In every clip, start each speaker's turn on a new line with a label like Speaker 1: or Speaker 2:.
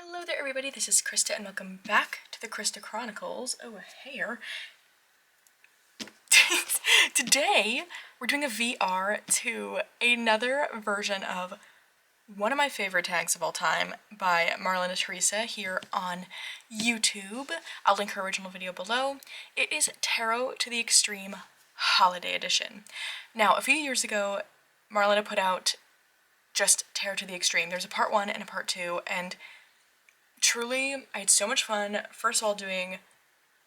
Speaker 1: Hello there everybody, this is Krista and welcome back to the Krista Chronicles. Oh, a hair. Today we're doing a VR to another version of one of my favorite tags of all time by Marlena Teresa here on YouTube. I'll link her original video below. It is Tarot to the Extreme Holiday Edition. Now, a few years ago, Marlena put out just Tarot to the Extreme. There's a part 1 and a part 2, and truly, I had so much fun, first of all, doing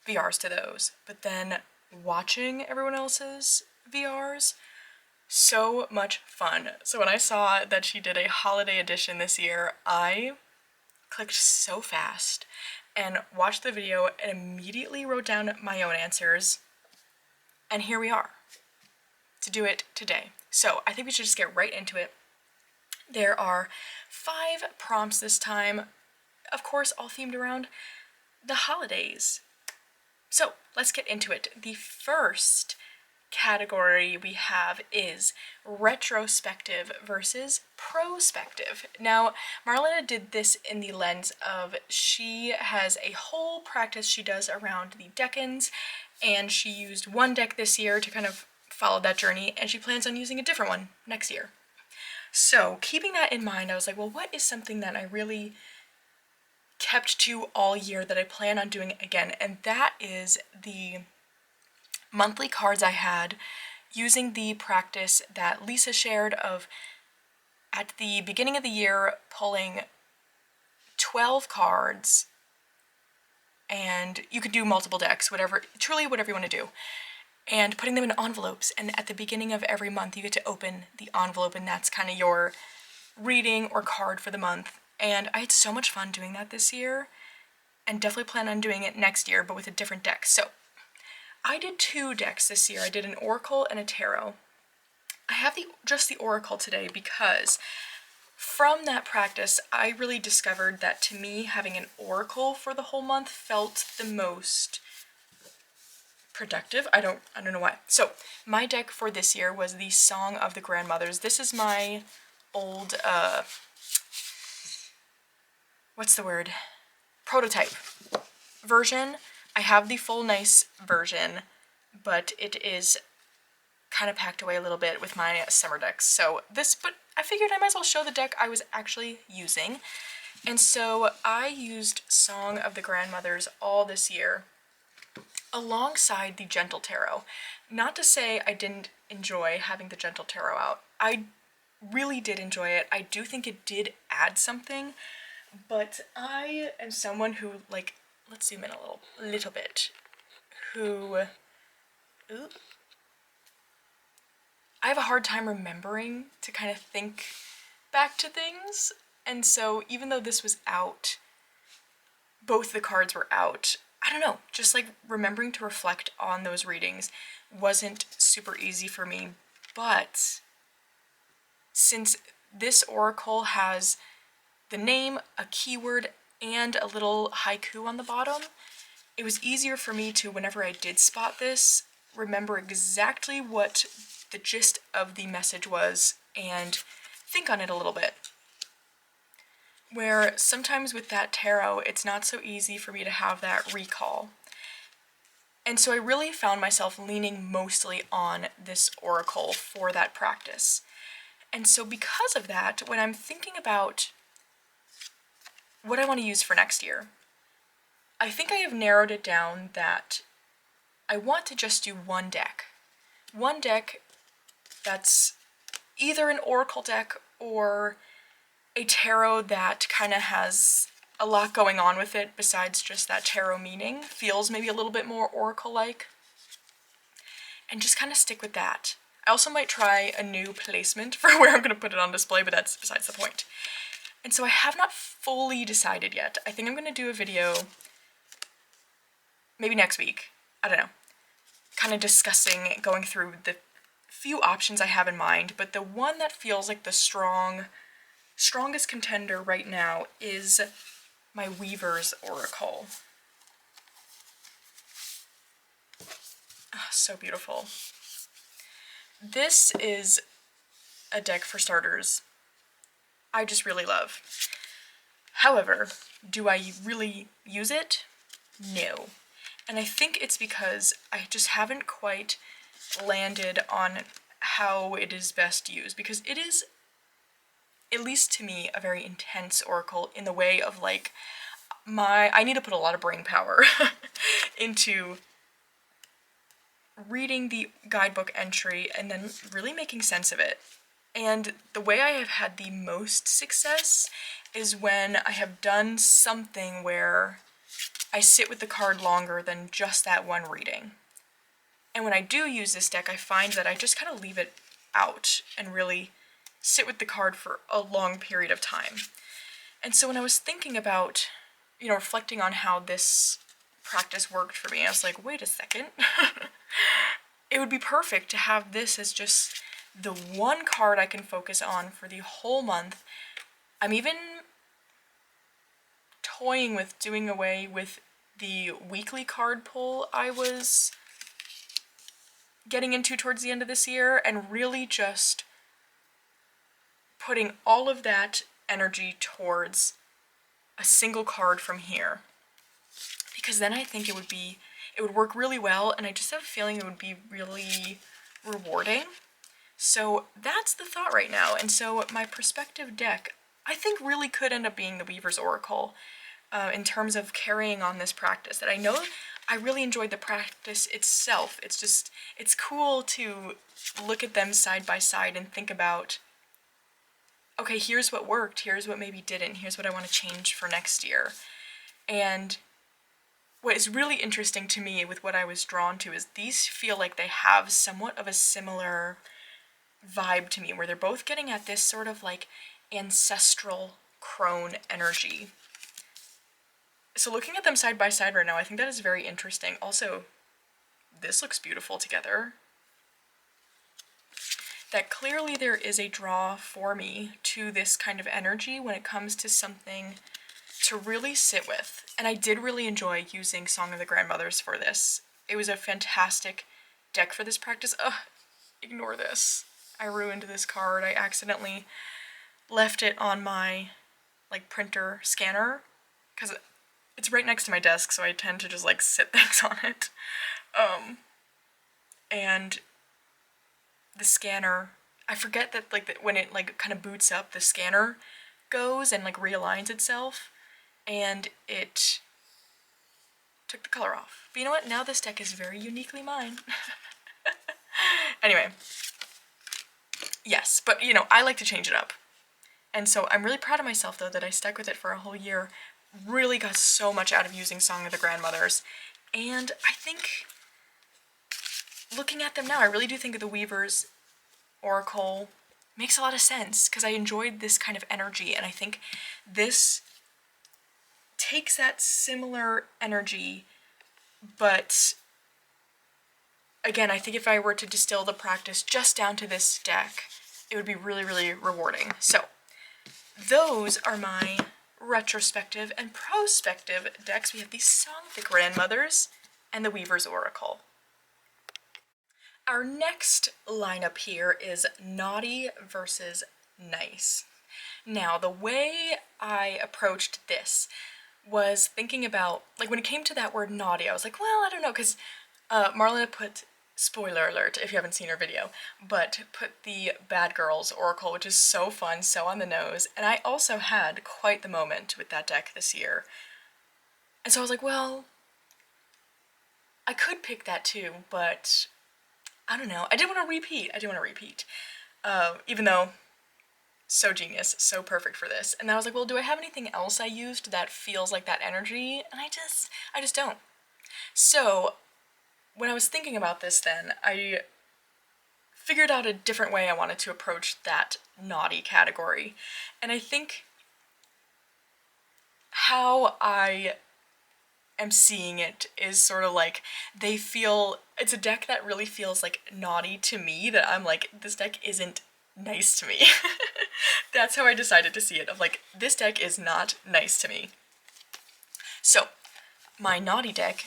Speaker 1: VRs to those, but then watching everyone else's VRs, so much fun. So when I saw that she did a holiday edition this year, I clicked so fast and watched the video and immediately wrote down my own answers, and here we are to do it today. So I think we should just get right into it. There are 5 prompts this time, of course, all themed around the holidays. So let's get into it. The first category we have is retrospective versus prospective. Now, Marlena did this in the lens of she has a whole practice she does around the decans, and she used one deck this year to kind of follow that journey, and she plans on using a different one next year. So keeping that in mind, I was like, well, what is something that I really kept to all year that I plan on doing again? And that is the monthly cards I had using the practice that Lisa shared of at the beginning of the year pulling 12 cards, and you could do multiple decks, truly whatever you want to do, and putting them in envelopes, and at the beginning of every month you get to open the envelope, and that's kind of your reading or card for the month. And I had so much fun doing that this year, and definitely plan on doing it next year, but with a different deck. So I did 2 decks this year. I did an Oracle and a Tarot. I have just the Oracle today because from that practice, I really discovered that to me, having an Oracle for the whole month felt the most productive. I don't know why. So my deck for this year was the Song of the Grandmothers. This is my old, what's the word? Prototype version. I have the full nice version, but it is kind of packed away a little bit with my summer decks. But I figured I might as well show the deck I was actually using. And so I used Song of the Grandmothers all this year alongside the Gentle Tarot. Not to say I didn't enjoy having the Gentle Tarot out. I really did enjoy it. I do think it did add something, but I am someone who, like, let's zoom in a little bit, I have a hard time remembering to kind of think back to things, and so even though this was out, both the cards were out, I don't know, just like remembering to reflect on those readings wasn't super easy for me. But since this oracle has the name, a keyword, and a little haiku on the bottom, it was easier for me to, whenever I did spot this, remember exactly what the gist of the message was and think on it a little bit. Where sometimes with that tarot, it's not so easy for me to have that recall. And so I really found myself leaning mostly on this oracle for that practice. And so because of that, when I'm thinking about what I want to use for next year, I think I have narrowed it down that I want to just do one deck. One deck that's either an oracle deck or a tarot that kind of has a lot going on with it besides just that tarot meaning, feels maybe a little bit more oracle-like, and just kind of stick with that. I also might try a new placement for where I'm going to put it on display, but that's besides the point. And so I have not fully decided yet. I think I'm going to do a video maybe next week, I don't know, kind of discussing, going through the few options I have in mind, but the one that feels like the strongest contender right now is my Weaver's Oracle. Oh, so beautiful. This is a deck for starters I just really love. However, do I really use it? No. And I think it's because I just haven't quite landed on how it is best used, because it is, at least to me, a very intense oracle in the way of like I need to put a lot of brain power into reading the guidebook entry and then really making sense of it. And the way I have had the most success is when I have done something where I sit with the card longer than just that one reading. And when I do use this deck, I find that I just kind of leave it out and really sit with the card for a long period of time. And so when I was thinking about, reflecting on how this practice worked for me, I was like, wait a second. It would be perfect to have this as just the one card I can focus on for the whole month. I'm even toying with doing away with the weekly card pull I was getting into towards the end of this year, and really just putting all of that energy towards a single card from here. Because then I think it would work really well, and I just have a feeling it would be really rewarding. So that's the thought right now. And so my prospective deck, I think, really could end up being the Weaver's Oracle, in terms of carrying on this practice. That I know I really enjoyed the practice itself. It's cool to look at them side by side and think about, okay, here's what worked, here's what maybe didn't, here's what I want to change for next year. And what is really interesting to me with what I was drawn to is these feel like they have somewhat of a similar vibe to me, where they're both getting at this sort of like ancestral crone energy. So looking at them side by side right now, I think that is very interesting. Also, this looks beautiful together. That clearly there is a draw for me to this kind of energy when it comes to something to really sit with. And I did really enjoy using Song of the Grandmothers for this. It was a fantastic deck for this practice. Ugh, ignore this. I ruined this card. I accidentally left it on my printer scanner, because it's right next to my desk, so I tend to just sit things on it. And the scanner, I forget that when it kind of boots up, the scanner goes and realigns itself, and it took the color off. But you know what? Now this deck is very uniquely mine. Anyway, yes, but I like to change it up. And so I'm really proud of myself, though, that I stuck with it for a whole year. Really got so much out of using Song of the Grandmothers. And I think, looking at them now, I really do think of the Weaver's Oracle makes a lot of sense, because I enjoyed this kind of energy, and I think this takes that similar energy, but again, I think if I were to distill the practice just down to this deck, it would be really, really rewarding. So those are my retrospective and prospective decks. We have the Song of the Grandmothers and the Weaver's Oracle. Our next lineup here is Naughty versus Nice. Now, the way I approached this was thinking about, when it came to that word naughty, I was like, well, I don't know, because Marlena put, spoiler alert if you haven't seen her video, but put the Bad Girls Oracle, which is so fun, so on the nose, and I also had quite the moment with that deck this year. And so I was like, well, I could pick that too, but I don't know. I didn't want to repeat. Even though, so genius, so perfect for this. And then I was like, well, do I have anything else I used that feels like that energy? And I just don't. So when I was thinking about this then, I figured out a different way I wanted to approach that naughty category. And I think how I am seeing it is sort of it's a deck that really feels naughty to me, that I'm this deck isn't nice to me. That's how I decided to see it, of this deck is not nice to me. So, my naughty deck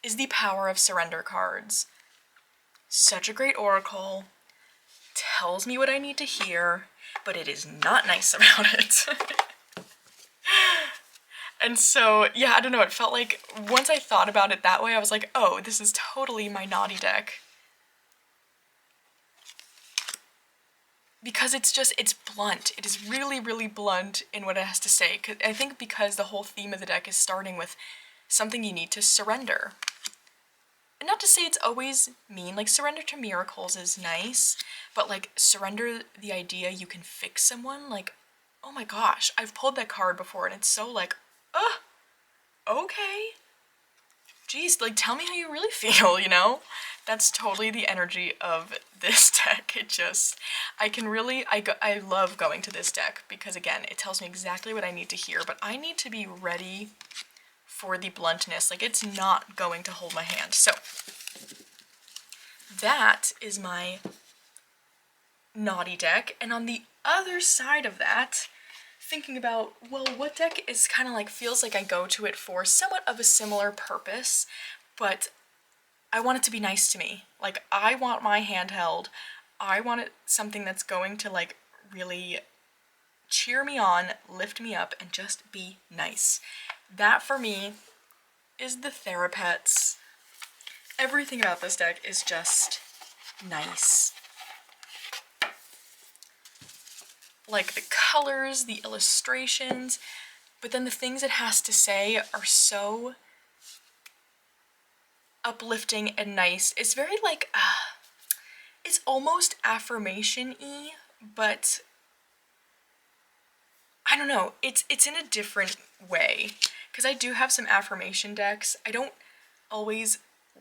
Speaker 1: is the Power of Surrender cards. Such a great oracle, tells me what I need to hear, but it is not nice about it. And so, yeah, I don't know, it felt like once I thought about it that way, I was like, oh, this is totally my naughty deck. Because it's blunt. It is really, really blunt in what it has to say. I think because the whole theme of the deck is starting with something you need to surrender. And not to say it's always mean, like surrender to miracles is nice, but like surrender the idea you can fix someone, like, oh my gosh, I've pulled that card before and it's so like, okay. Geez, like tell me how you really feel, you know? That's totally the energy of this deck. It just, I love going to this deck because again, it tells me exactly what I need to hear, but I need to be ready for the bluntness. Like it's not going to hold my hand. So that is my naughty deck. And on the other side of that, thinking about, well, what deck is kind of like, feels like I go to it for somewhat of a similar purpose, but I want it to be nice to me. Like, I want my hand held. I want it something that's going to, like, really cheer me on, lift me up, and just be nice. That, for me, is the Thera-pets. Everything about this deck is just nice. Like, the colors, the illustrations, but then the things it has to say are so uplifting and nice. It's very like, it's almost affirmation-y, but I don't know, it's in a different way. Because I do have some affirmation decks. I don't always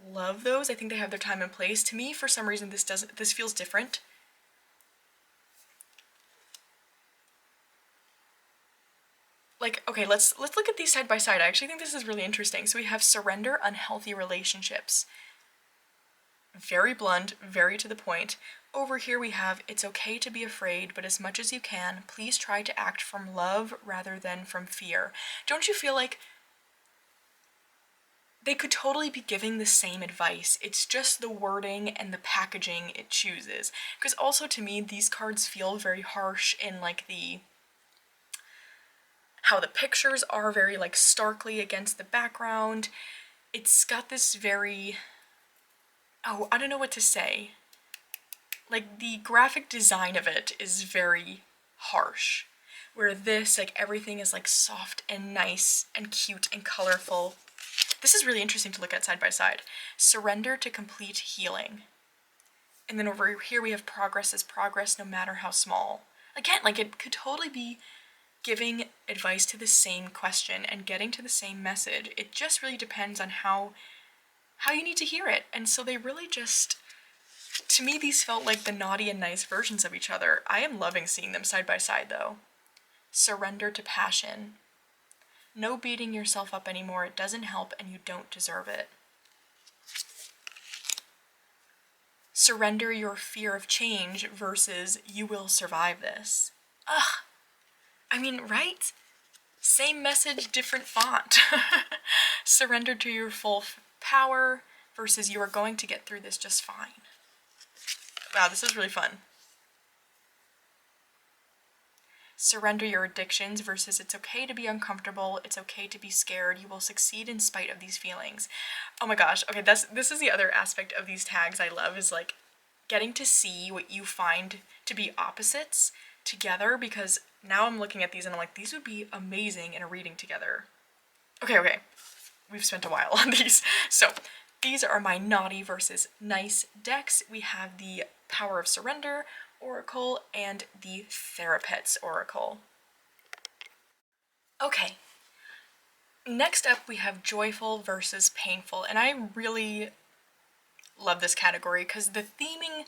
Speaker 1: love those. I think they have their time and place. To me, for some reason, this feels different. Like, okay, let's look at these side by side. I actually think this is really interesting. So we have surrender unhealthy relationships. Very blunt, very to the point. Over here we have, it's okay to be afraid, but as much as you can, please try to act from love rather than from fear. Don't you feel like they could totally be giving the same advice? It's just the wording and the packaging it chooses. Because also to me, these cards feel very harsh in like how the pictures are very like starkly against the background. It's got this very, oh, I don't know what to say. Like the graphic design of it is very harsh. Where this, like everything is like soft and nice and cute and colorful. This is really interesting to look at side by side. Surrender to complete healing. And then over here we have progress is progress no matter how small. Again, like it could totally be giving advice to the same question and getting to the same message. It just really depends on how you need to hear it. And so they really just, to me, these felt like the naughty and nice versions of each other. I am loving seeing them side by side though. Surrender to passion. No beating yourself up anymore. It doesn't help and you don't deserve it. Surrender your fear of change versus you will survive this. Ugh. I mean, right? Same message, different font. Surrender to your full power versus you are going to get through this just fine. Wow, this is really fun. Surrender your addictions versus it's okay to be uncomfortable, it's okay to be scared, you will succeed in spite of these feelings. Oh my gosh, okay, this is the other aspect of these tags I love, is like getting to see what you find to be opposites together, because now I'm looking at these and I'm like, these would be amazing in a reading together. Okay, we've spent a while on these. So these are my naughty versus nice decks. We have the Power of Surrender Oracle and the Thera-pets Oracle. Okay, next up we have joyful versus painful, and I really love this category because the theming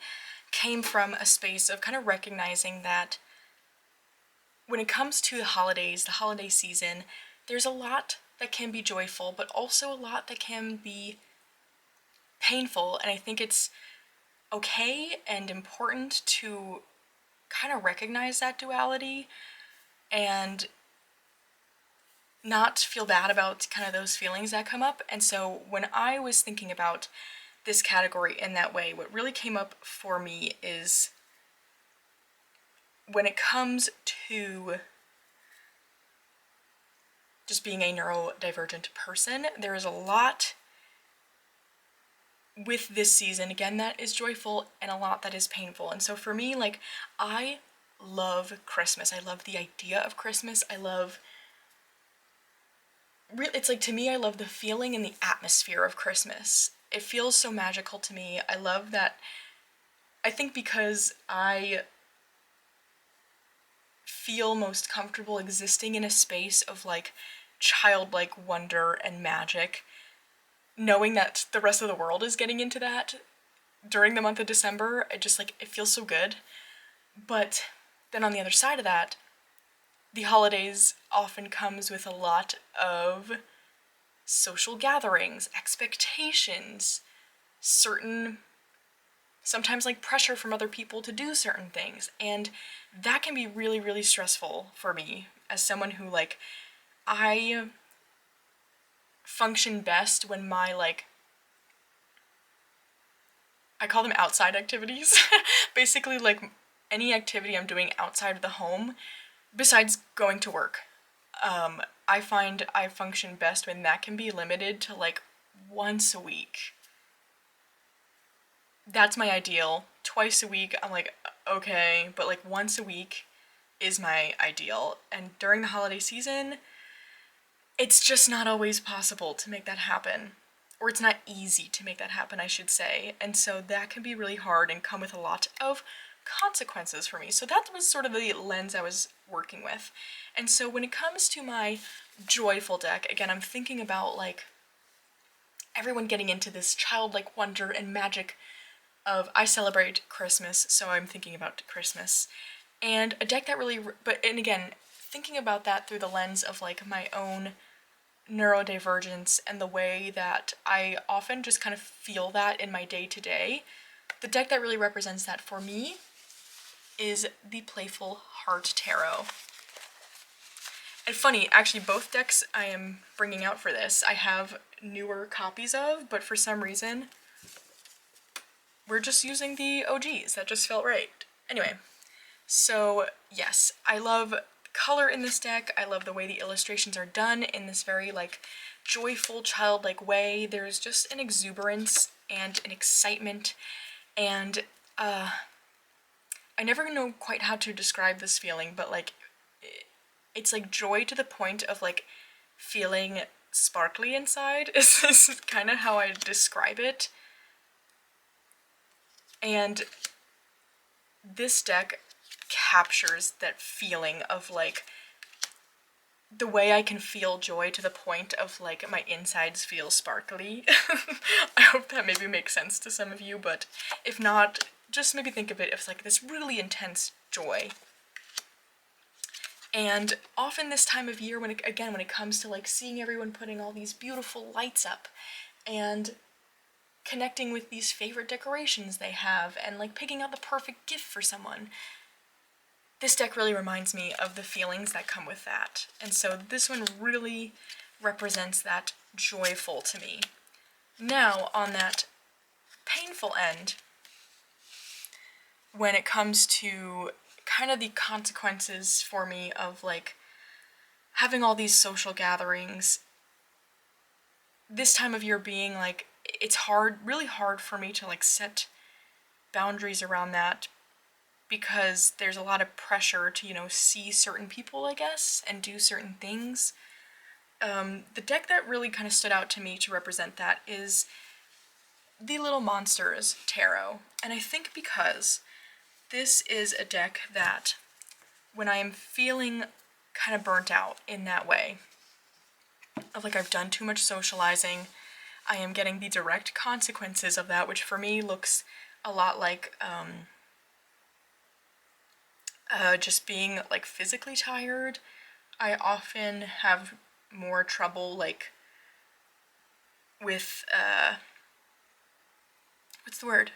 Speaker 1: came from a space of kind of recognizing that when it comes to the holidays, the holiday season, there's a lot that can be joyful, but also a lot that can be painful, and I think it's okay and important to kind of recognize that duality and not feel bad about kind of those feelings that come up. And so when I was thinking about this category in that way, what really came up for me is when it comes to just being a neurodivergent person, there is a lot with this season, again, that is joyful and a lot that is painful. And so for me, like, I love Christmas. I love the idea of Christmas. I love, it's like, to me, I love the feeling and the atmosphere of Christmas. It feels so magical to me. I love that. I think because I feel most comfortable existing in a space of like childlike wonder and magic, knowing that the rest of the world is getting into that during the month of December, it feels so good. But then on the other side of that, the holidays often comes with a lot of social gatherings, expectations, certain, sometimes like pressure from other people to do certain things. And that can be really, really stressful for me as someone who, like, I function best when my, like, I call them outside activities. Basically, like, any activity I'm doing outside of the home, besides going to work. I find I function best when that can be limited to, like, once a week. That's my ideal. Twice a week, I'm like, okay, but, like, once a week is my ideal. And during the holiday season, it's just not always possible to make that happen. Or it's not easy to make that happen, I should say. And so that can be really hard and come with a lot of consequences for me. So that was sort of the lens I was working with. And so when it comes to my joyful deck, again, I'm thinking about, like, everyone getting into this childlike wonder and magic of, I celebrate Christmas, so I'm thinking about Christmas. And a deck that really, and again, thinking about that through the lens of, like, my own neurodivergence and the way that I often just kind of feel that in my day-to-day, the deck that really represents that for me is the Playful Heart Tarot. And funny, actually, both decks I am bringing out for this, I have newer copies of, but for some reason, we're just using the OGs. That just felt right. Anyway, so yes, I love color in this deck. I love the way the illustrations are done in this very, like, joyful, childlike way. There's just an exuberance and an excitement, and I never know quite how to describe this feeling, but, like, it's like joy to the point of, like, feeling sparkly inside is kind of how I describe it. And this deck captures that feeling of, like, the way I can feel joy to the point of, like, my insides feel sparkly. I hope that maybe makes sense to some of you, but if not, just maybe think of it as, like, this really intense joy. And often this time of year, when it comes to, like, seeing everyone putting all these beautiful lights up and connecting with these favorite decorations they have and, like, picking out the perfect gift for someone, this deck really reminds me of the feelings that come with that. And so this one really represents that joyful to me. Now, on that painful end, when it comes to kind of the consequences for me of, like, having all these social gatherings, this time of year being, like, it's hard, really hard for me to, like, set boundaries around that, because there's a lot of pressure to, you know, see certain people, I guess, and do certain things. The deck that really kind of stood out to me to represent that is the Little Monsters Tarot. And I think because this is a deck that, when I am feeling kind of burnt out in that way, of, like, I've done too much socializing, I am getting the direct consequences of that, which for me looks a lot like, just being, like, physically tired. I often have more trouble, like, with, what's the word?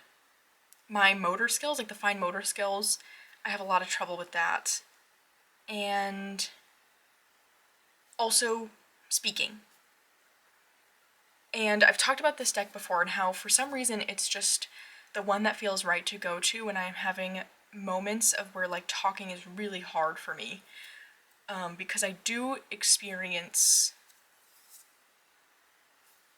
Speaker 1: My motor skills, like the fine motor skills. I have a lot of trouble with that. And also speaking. And I've talked about this deck before and how, for some reason, it's just the one that feels right to go to when I'm having moments of where, like, talking is really hard for me. because I do experience,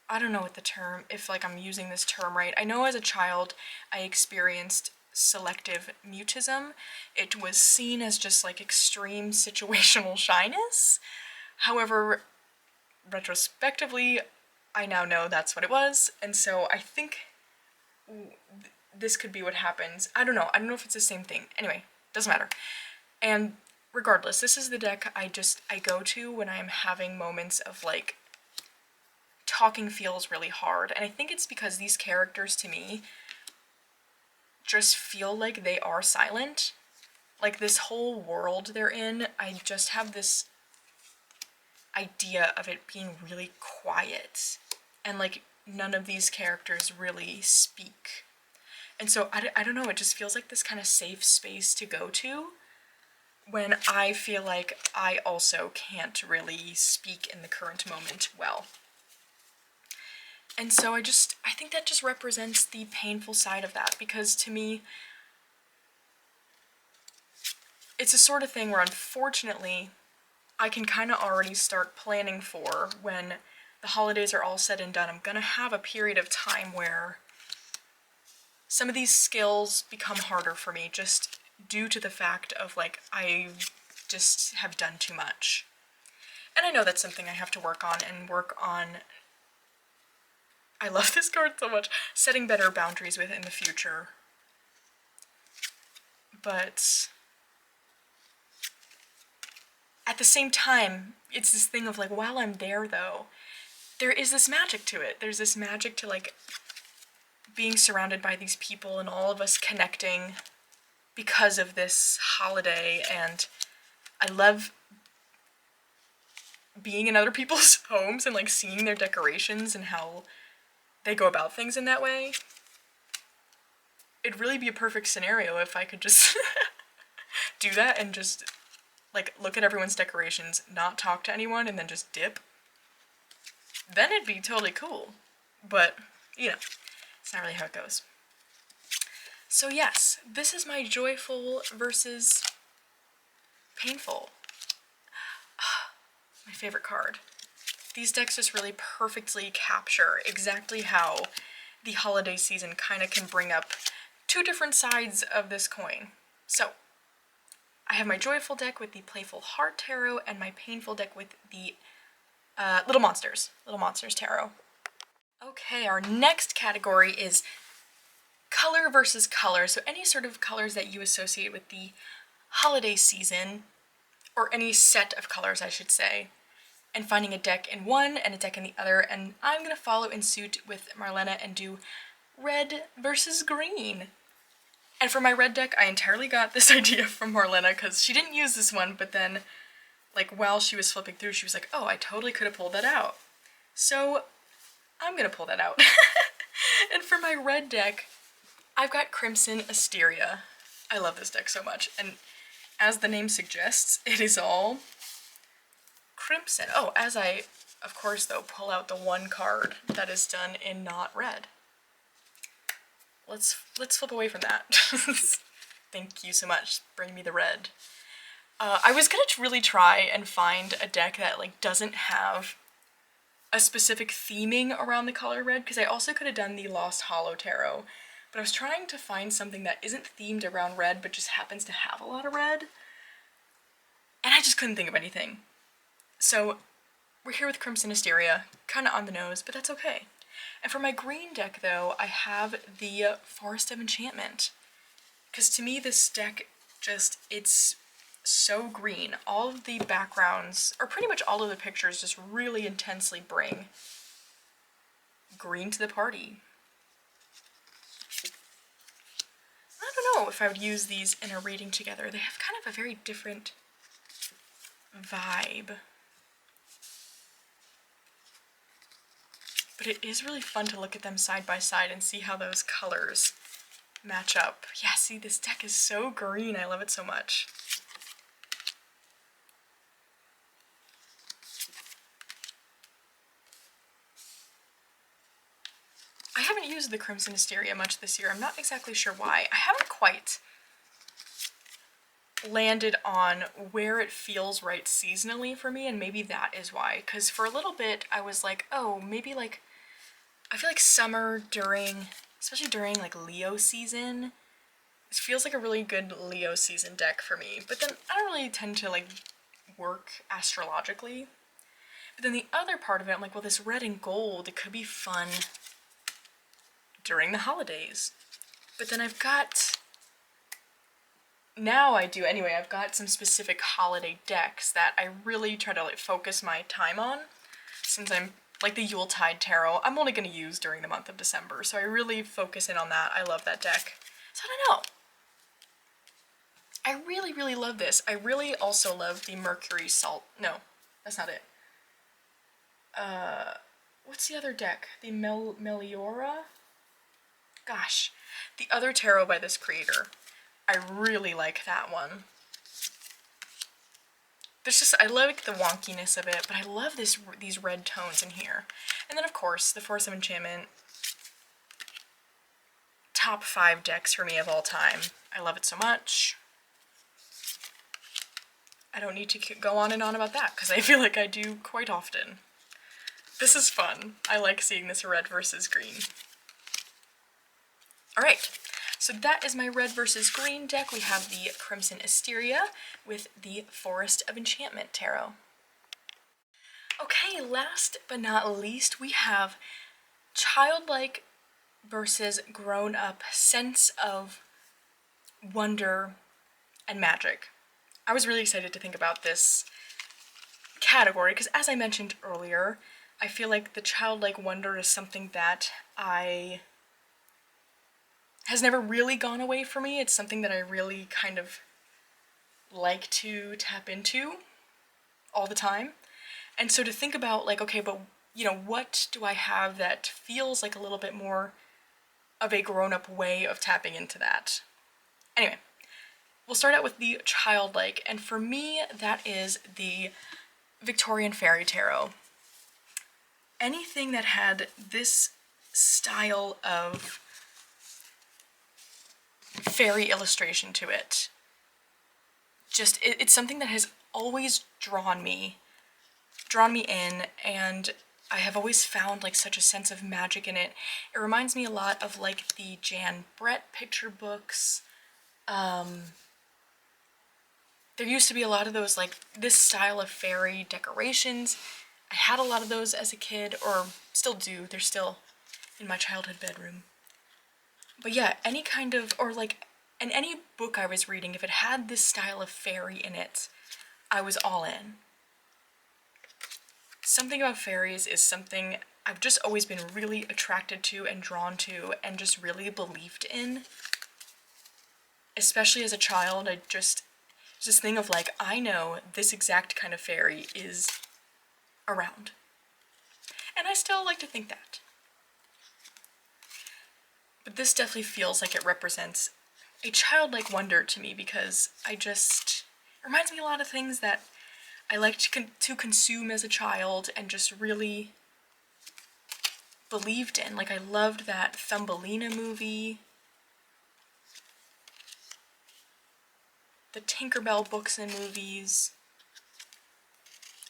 Speaker 1: I don't know what the term, if like I'm using this term right. I know as a child I experienced selective mutism. It was seen as just like extreme situational shyness. However, retrospectively, I now know that's what it was, and so I think this could be what happens. I don't know if it's the same thing. Anyway, doesn't matter. And regardless, this is the deck I go to when I'm having moments of like talking feels really hard. And I think it's because these characters to me just feel like they are silent. Like this whole world they're in, I just have this idea of it being really quiet. And like none of these characters really speak. And so I don't know, it just feels like this kind of safe space to go to when I feel like I also can't really speak in the current moment well. And so I think that just represents the painful side of that, because to me, it's a sort of thing where unfortunately I can kind of already start planning for when the holidays are all said and done. I'm gonna have a period of time where some of these skills become harder for me just due to the fact of like I just have done too much. And I know that's something I have to work on I love this card so much, setting better boundaries with in the future. But at the same time, it's this thing of like, while I'm there though, there is this magic to it. There's this magic to like being surrounded by these people and all of us connecting because of this holiday, and I love being in other people's homes and like seeing their decorations and how they go about things in that way. It'd really be a perfect scenario if I could just do that and just like look at everyone's decorations, not talk to anyone, and then just dip. Then it'd be totally cool. But, you know, it's not really how it goes. So yes, this is my joyful versus painful. My favorite card. These decks just really perfectly capture exactly how the holiday season kind of can bring up two different sides of this coin. So, I have my joyful deck with the Playful Heart Tarot and my painful deck with the Little Monsters Tarot. Okay, our next category is color versus color. So any sort of colors that you associate with the holiday season, or any set of colors, I should say, and finding a deck in one and a deck in the other. And I'm gonna follow in suit with Marlena and do red versus green. And for my red deck, I entirely got this idea from Marlena because she didn't use this one, but then, like, while she was flipping through, she was like, oh, I totally could have pulled that out. So, I'm gonna pull that out. And for my red deck, I've got Crimson Asteria. I love this deck so much, and as the name suggests, it is all crimson. Oh, as I, of course, though, pull out the one card that is done in not red. Let's flip away from that. Thank you so much. Bring me the red. I was gonna really try and find a deck that like doesn't have a specific theming around the color red, because I also could have done the Lost Hollow Tarot, but I was trying to find something that isn't themed around red but just happens to have a lot of red, and I just couldn't think of anything. So we're here with Crimson Asteria, kind of on the nose, but that's okay. And for my green deck, though, I have the Forest of Enchantment. Because to me, this deck just, it's so green. All of the backgrounds, or pretty much all of the pictures, just really intensely bring green to the party. I don't know if I would use these in a reading together. They have kind of a very different vibe. But it is really fun to look at them side by side and see how those colors match up. Yeah, see, this deck is so green. I love it so much. I haven't used the Crimson Asteria much this year. I'm not exactly sure why. I haven't quite landed on where it feels right seasonally for me, and maybe that is why. Because for a little bit, I was like, oh, maybe like, I feel like summer during, especially during like Leo season, it feels like a really good Leo season deck for me. But then I don't really tend to like work astrologically. But then the other part of it, I'm like, well, this red and gold, it could be fun during the holidays. But then I've got, now I do anyway, I've got some specific holiday decks that I really try to like focus my time on, since I'm like the Yuletide Tarot, I'm only going to use during the month of December, so I really focus in on that. I love that deck. So I don't know. I really, really love this. I really also love the Mercury Salt. No, that's not it. What's the other deck? The Meliora? Gosh, the other tarot by this creator. I really like that one. There's just, I like the wonkiness of it, but I love these red tones in here. And then of course, the Force of Enchantment. Top 5 decks for me of all time. I love it so much. I don't need to go on and on about that, because I feel like I do quite often. This is fun. I like seeing this red versus green. Alright, so that is my red versus green deck. We have the Crimson Asteria with the Forest of Enchantment tarot. Okay, last but not least, we have childlike versus grown-up sense of wonder and magic. I was really excited to think about this category because, as I mentioned earlier, I feel like the childlike wonder is something that has never really gone away for me. It's something that I really kind of like to tap into all the time. And so to think about like, okay, but you know, what do I have that feels like a little bit more of a grown-up way of tapping into that? Anyway, we'll start out with the childlike, and for me, that is the Victorian Fairy Tarot. Anything that had this style of fairy illustration to it, just, it's something that has always drawn me in, and I have always found like such a sense of magic in it. It reminds me a lot of like the Jan Brett picture books. There used to be a lot of those, like this style of fairy decorations. I had a lot of those as a kid, or still do. They're still in my childhood bedroom. But yeah, any kind of, or like, in any book I was reading, if it had this style of fairy in it, I was all in. Something about fairies is something I've just always been really attracted to and drawn to and just really believed in. Especially as a child, there's this thing of like, I know this exact kind of fairy is around. And I still like to think that. But this definitely feels like it represents a childlike wonder to me, because it reminds me a lot of things that I liked to consume as a child and just really believed in. Like, I loved that Thumbelina movie, the Tinkerbell books and movies,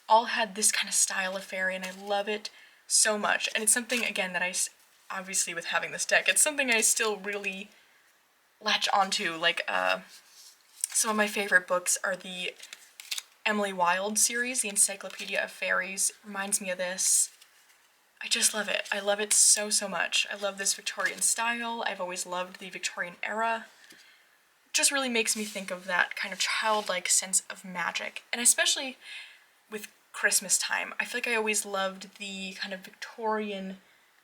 Speaker 1: all had this kind of style of fairy, and I love it so much. And it's something, again, that obviously with having this deck, it's something I still really latch onto. Like, some of my favorite books are the Emily Wilde series, the Encyclopedia of Fairies, reminds me of this. I just love it. I love it so, so much. I love this Victorian style. I've always loved the Victorian era. It just really makes me think of that kind of childlike sense of magic. And especially with Christmas time, I feel like I always loved the kind of Victorian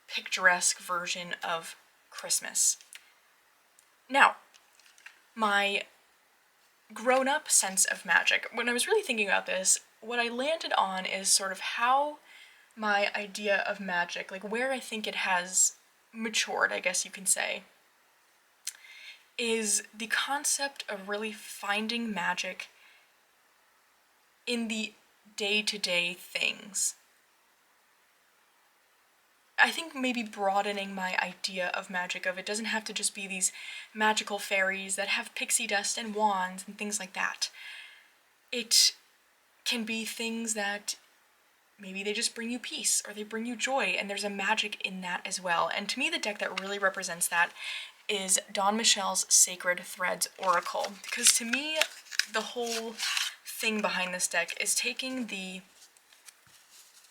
Speaker 1: picturesque version of Christmas. Now, my grown-up sense of magic, when I was really thinking about this, what I landed on is sort of how my idea of magic, like where I think it has matured, I guess you can say, is the concept of really finding magic in the day-to-day things. I think maybe broadening my idea of magic, of it doesn't have to just be these magical fairies that have pixie dust and wands and things like that. It can be things that maybe they just bring you peace or they bring you joy, and there's a magic in that as well. And to me, the deck that really represents that is Dawn Michelle's Sacred Threads Oracle, because to me, the whole thing behind this deck is taking the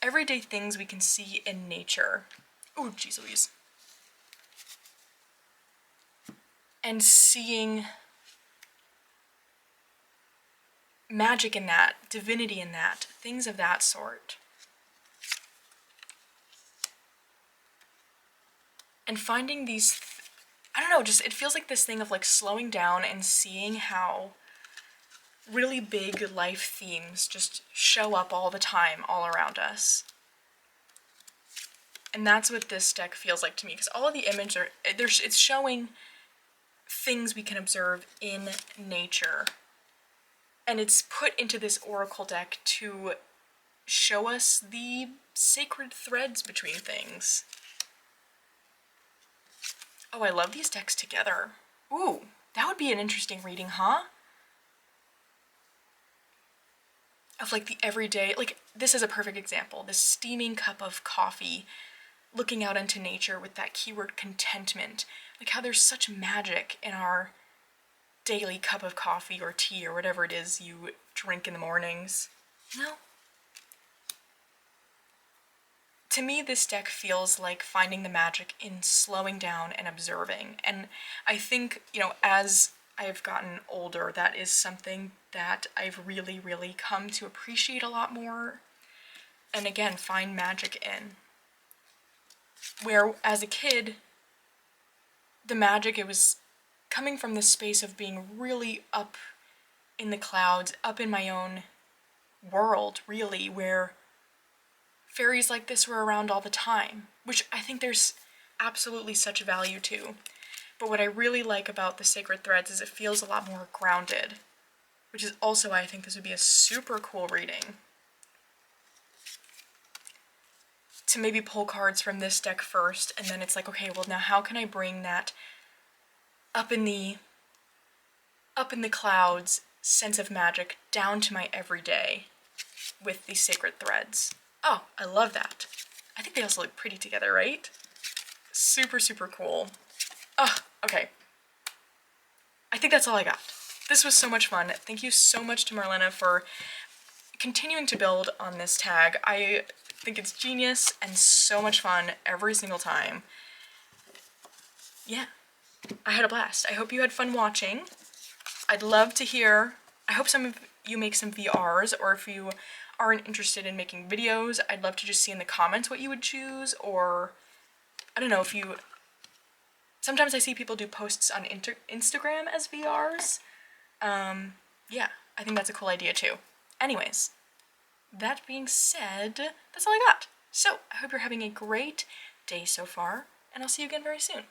Speaker 1: everyday things we can see in nature. Oh, geez Louise. And seeing magic in that, divinity in that, things of that sort. And finding these, I don't know, just it feels like this thing of like slowing down and seeing how really big life themes just show up all the time, all around us. And that's what this deck feels like to me, because all of the images are, it's showing things we can observe in nature. And it's put into this oracle deck to show us the sacred threads between things. Oh, I love these decks together. Ooh, that would be an interesting reading, huh? Of like the everyday, like this is a perfect example. This steaming cup of coffee, looking out into nature with that keyword contentment. Like how there's such magic in our daily cup of coffee or tea or whatever it is you drink in the mornings. No? To me, this deck feels like finding the magic in slowing down and observing. And I think, you know, as I've gotten older, that is something that I've really, really come to appreciate a lot more. And again, find magic in. Where, as a kid, the magic, it was coming from the space of being really up in the clouds, up in my own world, really, where fairies like this were around all the time, which I think there's absolutely such value to. But what I really like about the Sacred Threads is it feels a lot more grounded, which is also why I think this would be a super cool reading. To maybe pull cards from this deck first, and then it's like, okay, well now how can I bring that up in the clouds sense of magic down to my everyday with these Sacred Threads. Oh, I love that. I think they also look pretty together, right? Super, super cool. Oh, okay. I think that's all I got. This was so much fun. Thank you so much to Marlena for continuing to build on this tag. I think it's genius and so much fun every single time. Yeah, I had a blast. I hope you had fun watching. I'd love to hear, I hope some of you make some VRs, or if you aren't interested in making videos, I'd love to just see in the comments what you would choose, or I don't know if you, sometimes I see people do posts on Instagram as VRs. Yeah, I think that's a cool idea too. Anyways, that being said, that's all I got. So I hope you're having a great day so far, and I'll see you again very soon.